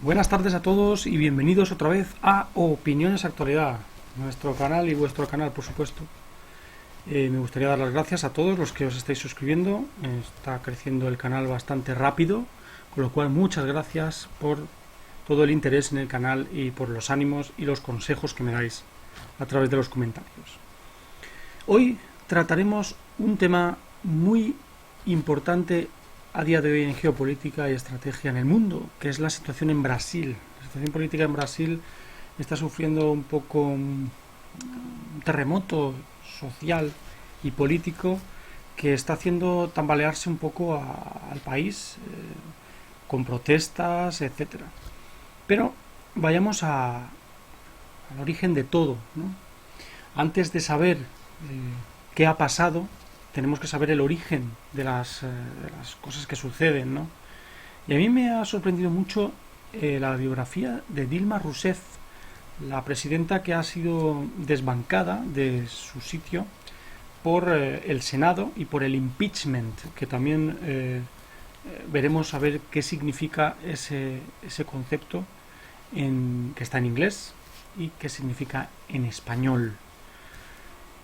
Buenas tardes a todos y bienvenidos otra vez a Opiniones Actualidad, nuestro canal y vuestro canal, por supuesto. Me gustaría dar las gracias a todos los que os estáis suscribiendo. Está creciendo el canal bastante rápido, con lo cual muchas gracias por todo el interés en el canal y por los ánimos y los consejos que me dais a través de los comentarios. Hoy trataremos un tema muy importante a día de hoy en geopolítica y estrategia en el mundo, que es la situación en Brasil. La situación política en Brasil está sufriendo un poco un terremoto social y político que está haciendo tambalearse un poco al país, con protestas, etcétera. Pero vayamos al origen de todo, ¿no? Antes de saber qué ha pasado, tenemos que saber el origen de las cosas que suceden, ¿no? Y a mí me ha sorprendido mucho la biografía de Dilma Rousseff, la presidenta que ha sido desbancada de su sitio por el Senado y por el impeachment, que también veremos a ver qué significa ese concepto que está en inglés y qué significa en español.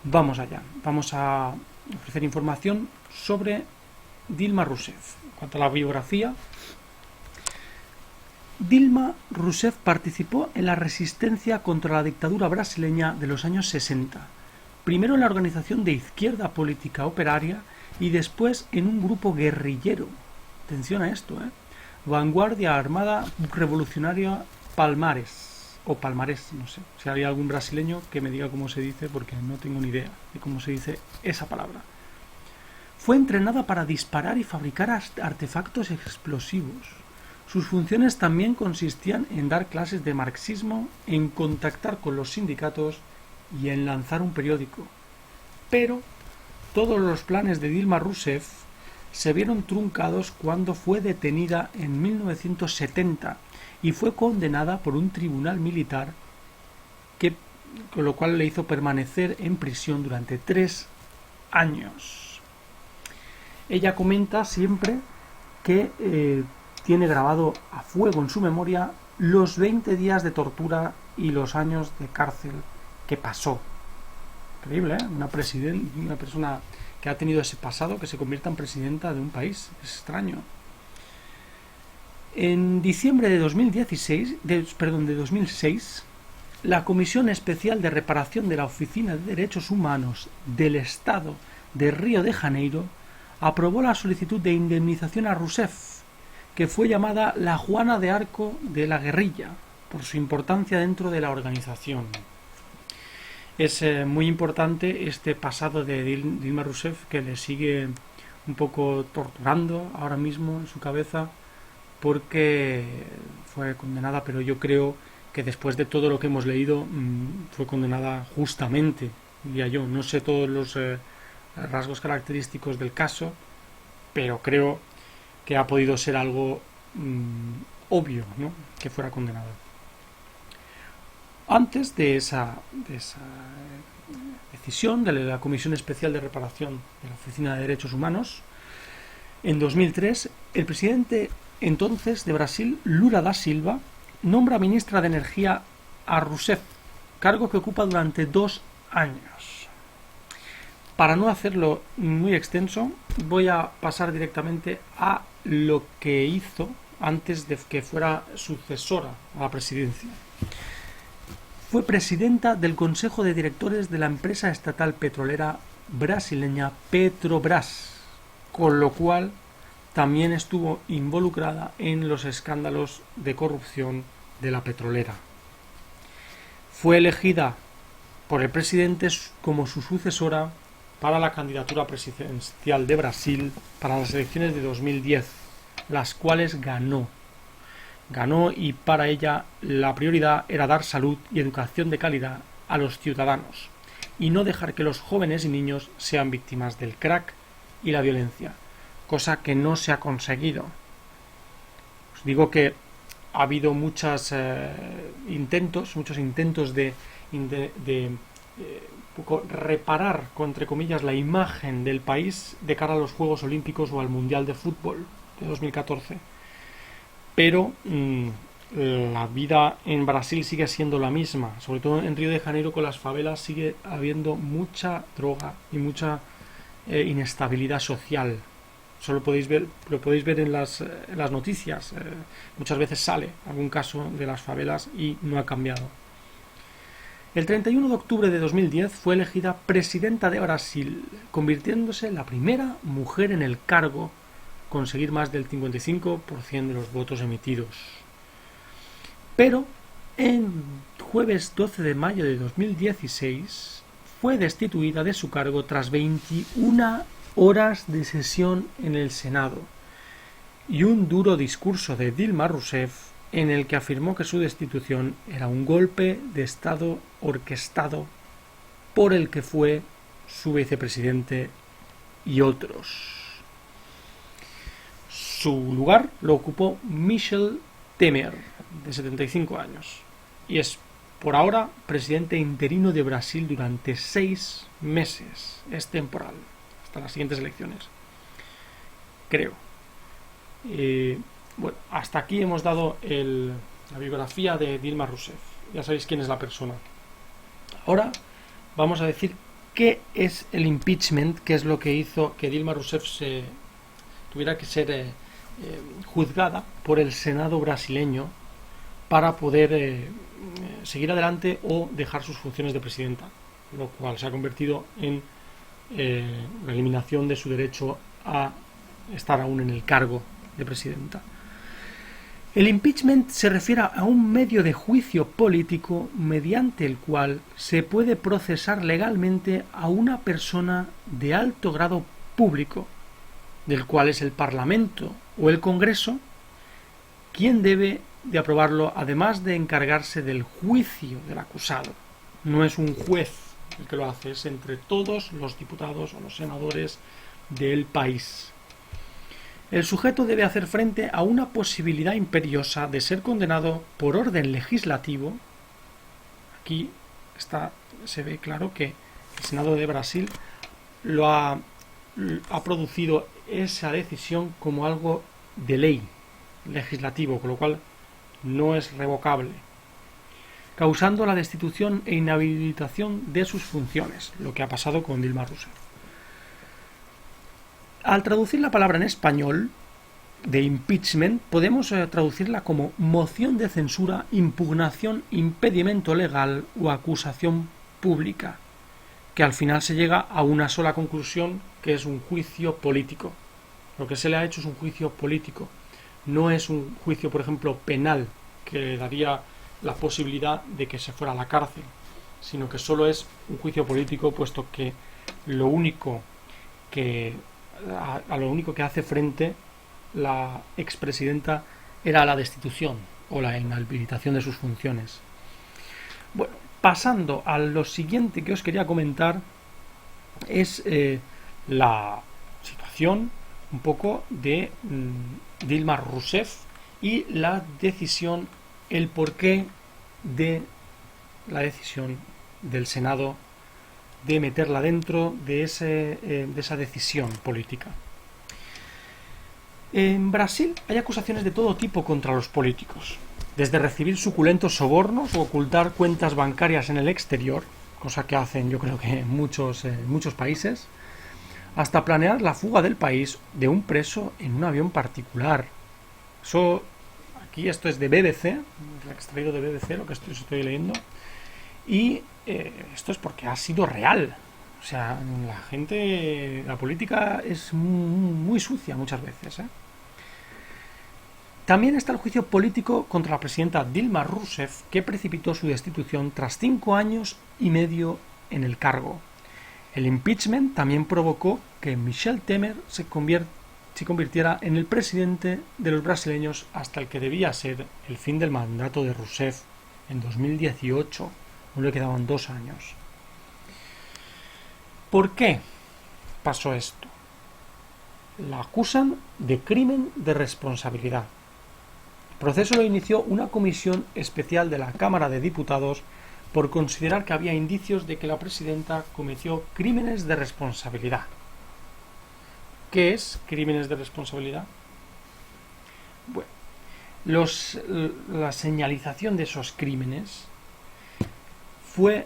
Vamos allá, vamos a ofrecer información sobre Dilma Rousseff. En cuanto a la biografía, Dilma Rousseff participó en la resistencia contra la dictadura brasileña de los años 60, primero en la organización de izquierda política operaria y después en un grupo guerrillero. Atención a esto, Vanguardia Armada Revolucionaria Palmares. O Palmarés, no sé. Si hay algún brasileño que me diga cómo se dice, porque no tengo ni idea de cómo se dice esa palabra. Fue entrenada para disparar y fabricar artefactos explosivos. Sus funciones también consistían en dar clases de marxismo, en contactar con los sindicatos y en lanzar un periódico. Pero todos los planes de Dilma Rousseff se vieron truncados cuando fue detenida en 1970 y fue condenada por un tribunal militar con lo cual le hizo permanecer en prisión durante 3 años. Ella comenta siempre que tiene grabado a fuego en su memoria los 20 días de tortura y los años de cárcel que pasó. Increíble, ¿eh? Una persona que ha tenido ese pasado que se convierta en presidenta de un país. Es extraño. En diciembre de 2006, la Comisión Especial de Reparación de la Oficina de Derechos Humanos del Estado de Río de Janeiro aprobó la solicitud de indemnización a Rousseff, que fue llamada la Juana de Arco de la guerrilla, por su importancia dentro de la organización. Es muy importante este pasado de Dilma Rousseff, que le sigue un poco torturando ahora mismo en su cabeza, porque fue condenada, pero yo creo que después de todo lo que hemos leído fue condenada justamente, diría yo. No sé todos los rasgos característicos del caso, pero creo que ha podido ser algo obvio, ¿no?, que fuera condenada. Antes de esa decisión de la Comisión Especial de Reparación de la Oficina de Derechos Humanos, en 2003, el presidente entonces de Brasil, Lula da Silva, nombra ministra de Energía a Rousseff, cargo que ocupa durante 2 años. Para no hacerlo muy extenso, voy a pasar directamente a lo que hizo antes de que fuera sucesora a la presidencia. Fue presidenta del Consejo de Directores de la empresa estatal petrolera brasileña Petrobras, con lo cual también estuvo involucrada en los escándalos de corrupción de la petrolera. Fue elegida por el presidente como su sucesora para la candidatura presidencial de Brasil para las elecciones de 2010, las cuales ganó. Y para ella la prioridad era dar salud y educación de calidad a los ciudadanos y no dejar que los jóvenes y niños sean víctimas del crack y la violencia, cosa que no se ha conseguido. Os digo que ha habido muchos intentos de reparar, entre comillas, la imagen del país de cara a los Juegos Olímpicos o al Mundial de Fútbol de 2014. Pero la vida en Brasil sigue siendo la misma, sobre todo en Río de Janeiro con las favelas sigue habiendo mucha droga y mucha inestabilidad social. Solo lo podéis ver en las noticias. Muchas veces sale algún caso de las favelas y no ha cambiado. El 31 de octubre de 2010 fue elegida presidenta de Brasil, convirtiéndose en la primera mujer en el cargo, conseguir más del 55% de los votos emitidos. Pero en jueves 12 de mayo de 2016 fue destituida de su cargo tras 21 horas de sesión en el Senado y un duro discurso de Dilma Rousseff en el que afirmó que su destitución era un golpe de Estado orquestado por el que fue su vicepresidente y otros. Su lugar lo ocupó Michel Temer, de 75 años, y es por ahora presidente interino de Brasil durante 6 meses. Es temporal, hasta las siguientes elecciones, creo. Bueno, hasta aquí hemos dado la biografía de Dilma Rousseff. Ya sabéis quién es la persona. Ahora vamos a decir qué es el impeachment, qué es lo que hizo que Dilma Rousseff tuviera que ser juzgada por el Senado brasileño para poder seguir adelante o dejar sus funciones de presidenta, lo cual se ha convertido en la eliminación de su derecho a estar aún en el cargo de presidenta. El impeachment se refiere a un medio de juicio político mediante el cual se puede procesar legalmente a una persona de alto grado público, del cual es el Parlamento o el Congreso quien debe de aprobarlo, además de encargarse del juicio del acusado. No es un juez el que lo hace, es entre todos los diputados o los senadores del país. El sujeto debe hacer frente a una posibilidad imperiosa de ser condenado por orden legislativo. Aquí se ve claro que el Senado de Brasil ha producido esa decisión como algo de ley legislativo, con lo cual no es revocable, causando la destitución e inhabilitación de sus funciones, lo que ha pasado con Dilma Rousseff. Al traducir la palabra en español de impeachment, podemos traducirla como moción de censura, impugnación, impedimento legal o acusación pública, que al final se llega a una sola conclusión, que es un juicio político. Lo que se le ha hecho es un juicio político. No es un juicio, por ejemplo, penal, que le daría la posibilidad de que se fuera a la cárcel, sino que solo es un juicio político, puesto que a lo único que hace frente la expresidenta era la destitución o la inhabilitación de sus funciones. Bueno, pasando a lo siguiente que os quería comentar, es la situación un poco de Dilma Rousseff y la decisión, el porqué de la decisión del Senado de meterla dentro de esa decisión política. En Brasil hay acusaciones de todo tipo contra los políticos, desde recibir suculentos sobornos o ocultar cuentas bancarias en el exterior, cosa que hacen yo creo que en muchos países, hasta planear la fuga del país de un preso en un avión particular. Esto es de BBC, extraído de BBC lo que estoy leyendo, y esto es porque ha sido real. O sea, la política es muy sucia muchas veces. También está el juicio político contra la presidenta Dilma Rousseff, que precipitó su destitución tras 5 años y medio en el cargo. El impeachment también provocó que Michel Temer se convirtiera en el presidente de los brasileños hasta el que debía ser el fin del mandato de Rousseff en 2018. No le quedaban 2 años. ¿Por qué pasó esto? La acusan de crimen de responsabilidad. El proceso lo inició una comisión especial de la Cámara de Diputados por considerar que había indicios de que la presidenta cometió crímenes de responsabilidad. ¿Qué es crímenes de responsabilidad? Bueno, la señalización de esos crímenes fue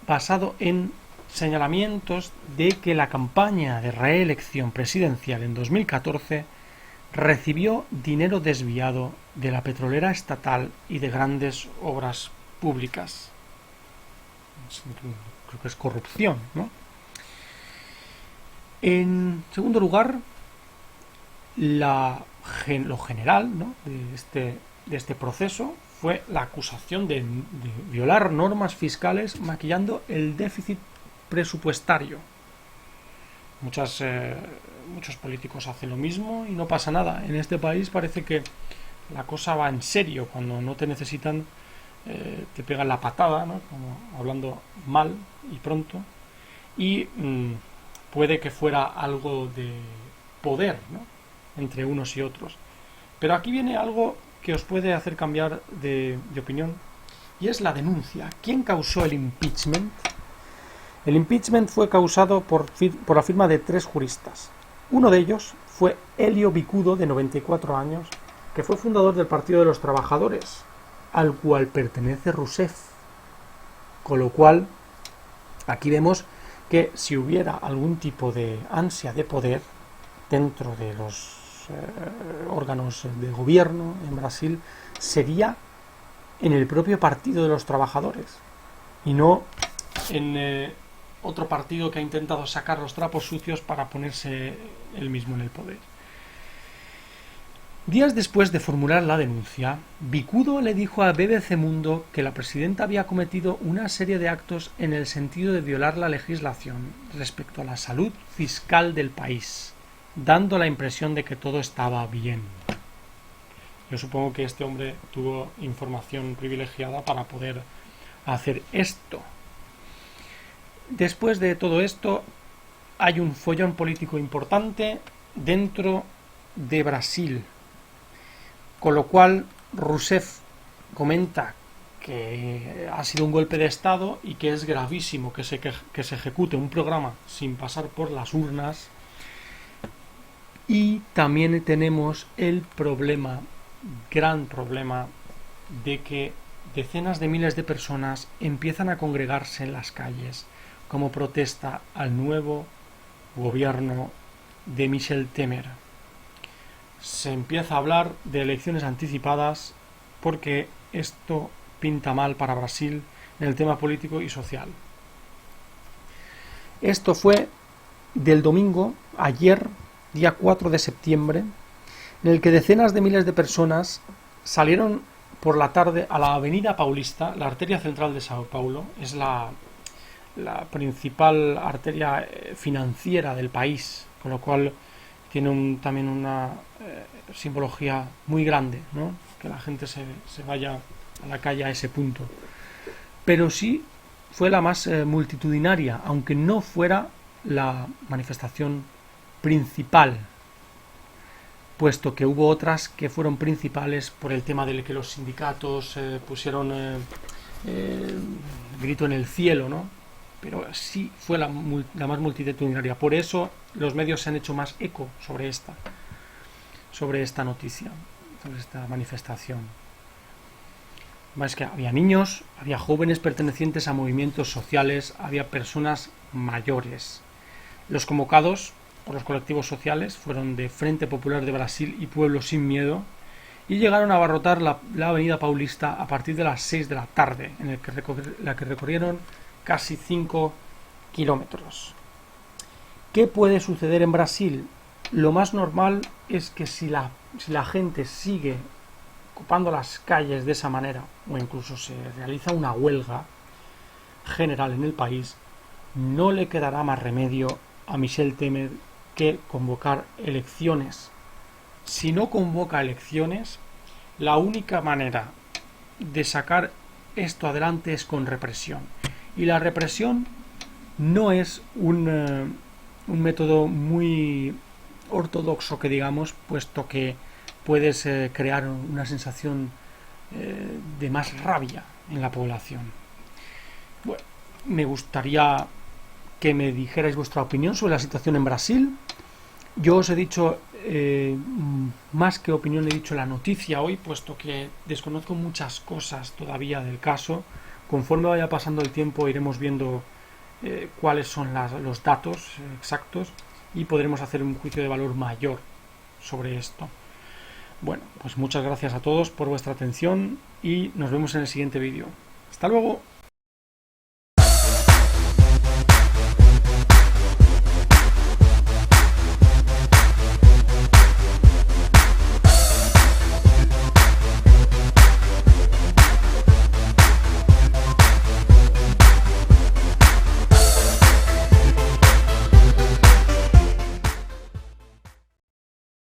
basado en señalamientos de que la campaña de reelección presidencial en 2014 recibió dinero desviado de la petrolera estatal y de grandes obras públicas. Creo que es corrupción, ¿no? En segundo lugar, lo general, ¿no?, de este proceso fue la acusación de violar normas fiscales maquillando el déficit presupuestario. Muchos políticos hacen lo mismo y no pasa nada. En este país parece que la cosa va en serio. Cuando no te necesitan, te pegan la patada, ¿no?, como hablando mal y pronto. Y puede que fuera algo de poder, ¿no?, entre unos y otros. Pero aquí viene algo que os puede hacer cambiar de opinión, y es la denuncia. ¿Quién causó el impeachment? El impeachment fue causado por la firma de 3 juristas. Uno de ellos fue Elio Bicudo, de 94 años, que fue fundador del Partido de los Trabajadores, al cual pertenece Rousseff. Con lo cual, aquí vemos que si hubiera algún tipo de ansia de poder dentro de los órganos de gobierno en Brasil, sería en el propio Partido de los Trabajadores y no en otro partido que ha intentado sacar los trapos sucios para ponerse él mismo en el poder. Días después de formular la denuncia, Bicudo le dijo a BBC Mundo que la presidenta había cometido una serie de actos en el sentido de violar la legislación respecto a la salud fiscal del país, dando la impresión de que todo estaba bien. Yo supongo que este hombre tuvo información privilegiada para poder hacer esto. Después de todo esto, hay un follón político importante dentro de Brasil, con lo cual Rousseff comenta que ha sido un golpe de Estado y que es gravísimo que se ejecute un programa sin pasar por las urnas. Y también tenemos el gran problema, de que decenas de miles de personas empiezan a congregarse en las calles como protesta al nuevo gobierno de Michel Temer. Se empieza a hablar de elecciones anticipadas porque esto pinta mal para Brasil en el tema político y social. Esto fue del domingo, ayer, día 4 de septiembre, en el que decenas de miles de personas salieron por la tarde a la Avenida Paulista, la arteria central de Sao Paulo. Es la principal arteria financiera del país, con lo cual tiene también una simbología muy grande, ¿no?, que la gente se vaya a la calle a ese punto. Pero sí fue la más multitudinaria, aunque no fuera la manifestación principal, puesto que hubo otras que fueron principales por el tema de que los sindicatos pusieron grito en el cielo, ¿no? Pero sí fue la más multitudinaria. Por eso los medios se han hecho más eco sobre esta noticia, sobre esta manifestación. Más que había niños, había jóvenes pertenecientes a movimientos sociales, había personas mayores. Los convocados por los colectivos sociales fueron de Frente Popular de Brasil y Pueblo Sin Miedo, y llegaron a abarrotar la Avenida Paulista a partir de las 6 de la tarde, en la que recorrieron casi 5 kilómetros. ¿Qué puede suceder en Brasil? Lo más normal es que si la gente sigue ocupando las calles de esa manera, o incluso se realiza una huelga general en el país, no le quedará más remedio a Michel Temer que convocar elecciones. Si no convoca elecciones, la única manera de sacar esto adelante es con represión. Y la represión no es un método muy ortodoxo, que digamos, puesto que puedes crear una sensación de más rabia en la población. Bueno, me gustaría que me dijerais vuestra opinión sobre la situación en Brasil. Yo os he dicho más que opinión he dicho la noticia hoy, puesto que desconozco muchas cosas todavía del caso. Conforme vaya pasando el tiempo iremos viendo cuáles son los datos exactos y podremos hacer un juicio de valor mayor sobre esto. Bueno, pues muchas gracias a todos por vuestra atención y nos vemos en el siguiente vídeo. Hasta luego.